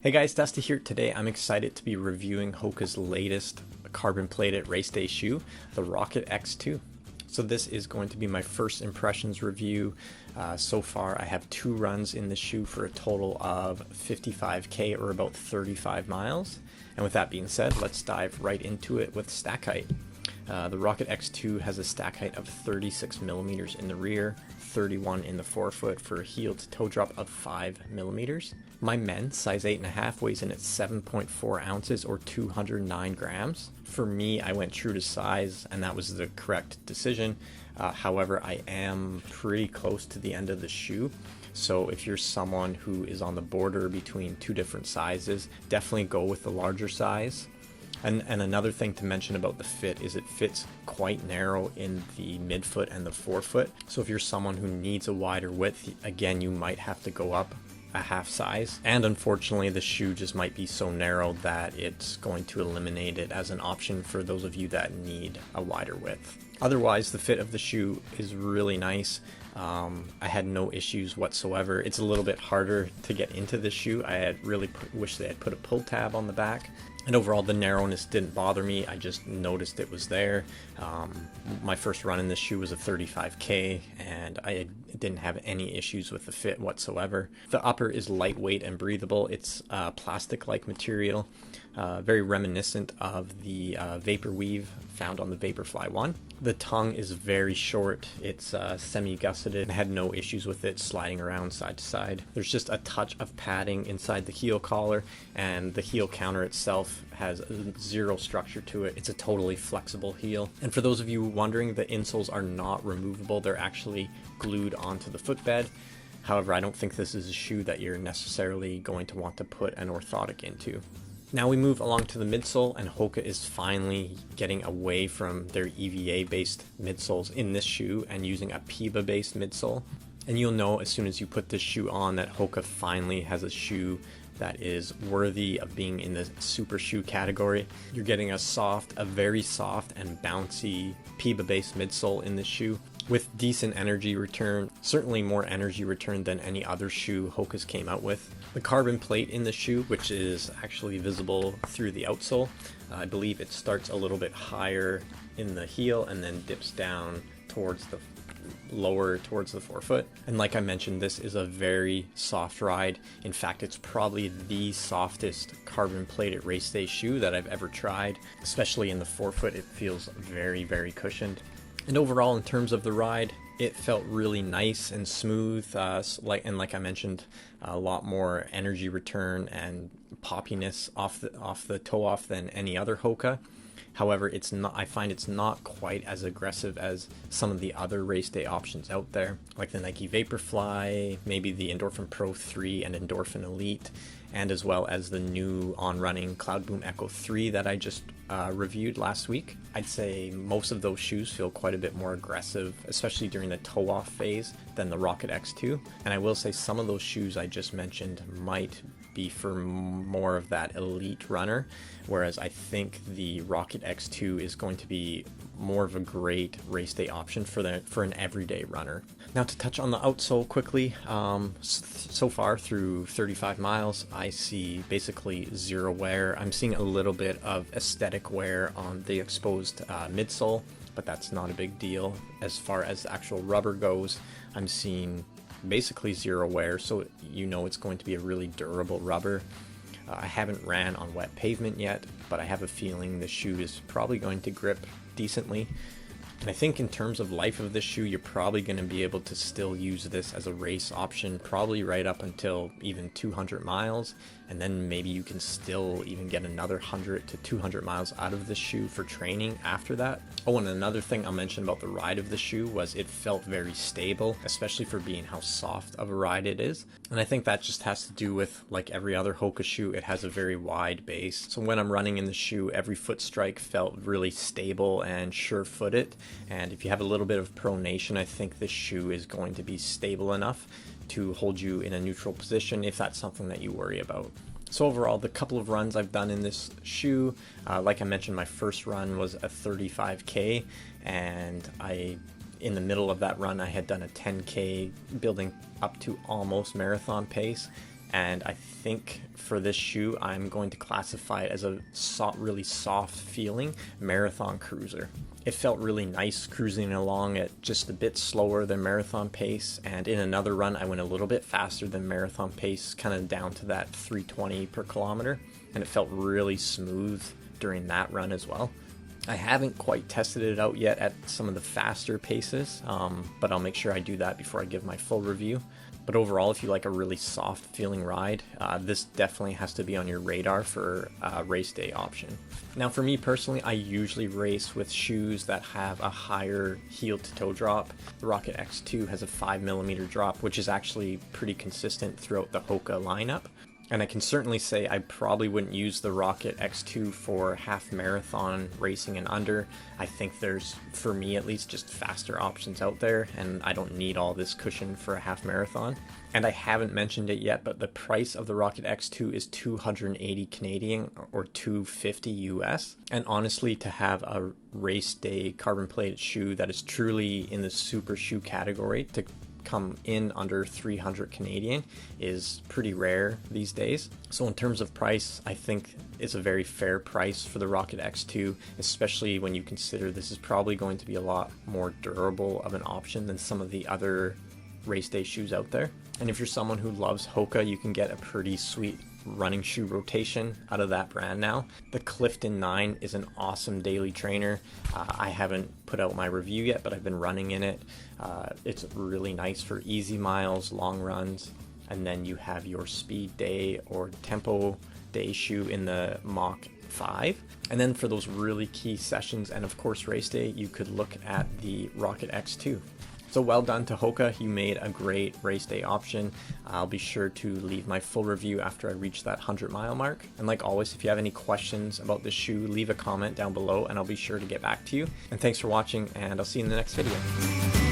Hey guys, Dusty here. Today I'm excited to be reviewing HOKA's latest carbon plated race day shoe, the Rocket X2. So this is going to be my first impressions review. So far I have 2 runs in the shoe for a total of 55k or about 35 miles. And with that being said, let's dive right into it with stack height. The Rocket X2 has a stack height of 36 millimeters in the rear, 31 in the forefoot for a heel to toe drop of 5 millimeters. My men's size 8.5 weighs in at 7.4 ounces or 209 grams. For me, I went true to size and that was the correct decision. However, I am pretty close to the end of the shoe. So if you're someone who is on the border between 2 different sizes, definitely go with the larger size. And another thing to mention about the fit is it fits quite narrow in the midfoot and the forefoot. So if you're someone who needs a wider width, again, you might have to go up a half size. And unfortunately, the shoe just might be so narrow that it's going to eliminate it as an option for those of you that need a wider width. Otherwise, the fit of the shoe is really nice. I had no issues whatsoever. It's a little bit harder to get into the shoe. I had really wished they had put a pull tab on the back. And overall, the narrowness didn't bother me. I just noticed it was there. My first run in this shoe was a 35k, and I didn't have any issues with the fit whatsoever. The upper is lightweight and breathable. It's plastic-like material, very reminiscent of the Vapor Weave found on the Vaporfly 1. The tongue is very short. It's semi-gusseted. I had no issues with it sliding around side to side. There's just a touch of padding inside the heel collar, and the heel counter itself has zero structure to it. It's a totally flexible heel. And for those of you wondering, the insoles are not removable. They're actually glued onto the footbed. However, I don't think this is a shoe that you're necessarily going to want to put an orthotic into. Now we move along to the midsole, and HOKA is finally getting away from their EVA-based midsoles in this shoe and using a PEBA-based midsole. And you'll know as soon as you put this shoe on that HOKA finally has a shoe that is worthy of being in the super shoe category. You're getting a very soft and bouncy PEBA-based midsole in this shoe with decent energy return, certainly more energy return than any other shoe HOKA's came out with. The carbon plate in the shoe, which is actually visible through the outsole, I believe it starts a little bit higher in the heel and then dips down towards the forefoot. And like I mentioned, this is a very soft ride. In fact, it's probably the softest carbon plated race day shoe that I've ever tried. Especially in the forefoot, it feels very, very cushioned. And overall, in terms of the ride, it felt really nice and smooth. Like I mentioned, a lot more energy return and poppiness off the toe off than any other HOKA. However, I find it's not quite as aggressive as some of the other race day options out there, like the Nike Vaporfly, maybe the Endorphin Pro 3 and Endorphin Elite, and as well as the new on-running Cloudboom Echo 3 that I just reviewed last week. I'd say most of those shoes feel quite a bit more aggressive, especially during the toe-off phase, than the Rocket X2. And I will say some of those shoes I just mentioned might be for more of that elite runner, whereas I think the Rocket X2 is going to be more of a great race day option for an everyday runner. Now to touch on the outsole quickly, so far through 35 miles, I see basically zero wear. I'm seeing a little bit of aesthetic wear on the exposed midsole, but that's not a big deal. As far as the actual rubber goes, I'm seeing basically zero wear, so you know it's going to be a really durable rubber. I haven't ran on wet pavement yet, but I have a feeling the shoe is probably going to grip decently. And I think in terms of life of this shoe, you're probably going to be able to still use this as a race option, probably right up until even 200 miles. And then maybe you can still even get another 100 to 200 miles out of this shoe for training after that. Oh, and another thing I'll mention about the ride of the shoe was it felt very stable, especially for being how soft of a ride it is. And I think that just has to do with, like every other HOKA shoe, it has a very wide base. So when I'm running in the shoe, every foot strike felt really stable and sure-footed. And if you have a little bit of pronation, I think this shoe is going to be stable enough to hold you in a neutral position if that's something that you worry about. So overall, the couple of runs I've done in this shoe, like I mentioned, my first run was a 35k, and in the middle of that run I had done a 10k, building up to almost marathon pace, And I think for this shoe, I'm going to classify it as a really soft feeling marathon cruiser. It felt really nice cruising along at just a bit slower than marathon pace, and in another run I went a little bit faster than marathon pace, kind of down to that 320 per kilometer, and it felt really smooth during that run as well. I haven't quite tested it out yet at some of the faster paces, but I'll make sure I do that before I give my full review. But overall, if you like a really soft feeling ride, this definitely has to be on your radar for a race day option. Now for me personally, I usually race with shoes that have a higher heel to toe drop. The Rocket X2 has a 5mm drop, which is actually pretty consistent throughout the HOKA lineup. And I can certainly say I probably wouldn't use the Rocket X2 for half marathon racing and under. I think there's, for me at least, just faster options out there, and I don't need all this cushion for a half marathon. And I haven't mentioned it yet, but the price of the Rocket X2 is 280 Canadian or 250 US. And honestly, to have a race day carbon plated shoe that is truly in the super shoe category to come in under 300 Canadian is pretty rare these days. So in terms of price, I think it's a very fair price for the Rocket X2, especially when you consider this is probably going to be a lot more durable of an option than some of the other race day shoes out there. And if you're someone who loves HOKA, you can get a pretty sweet running shoe rotation out of that brand now. The Clifton 9 is an awesome daily trainer. I haven't put out my review yet, but I've been running in it. It's really nice for easy miles, long runs, and then you have your speed day or tempo day shoe in the Mach 5. And then for those really key sessions and of course race day, you could look at the Rocket X2. So well done to HOKA, you made a great race day option. I'll be sure to leave my full review after I reach that 100-mile mark. And like always, if you have any questions about this shoe, leave a comment down below and I'll be sure to get back to you. And thanks for watching, and I'll see you in the next video.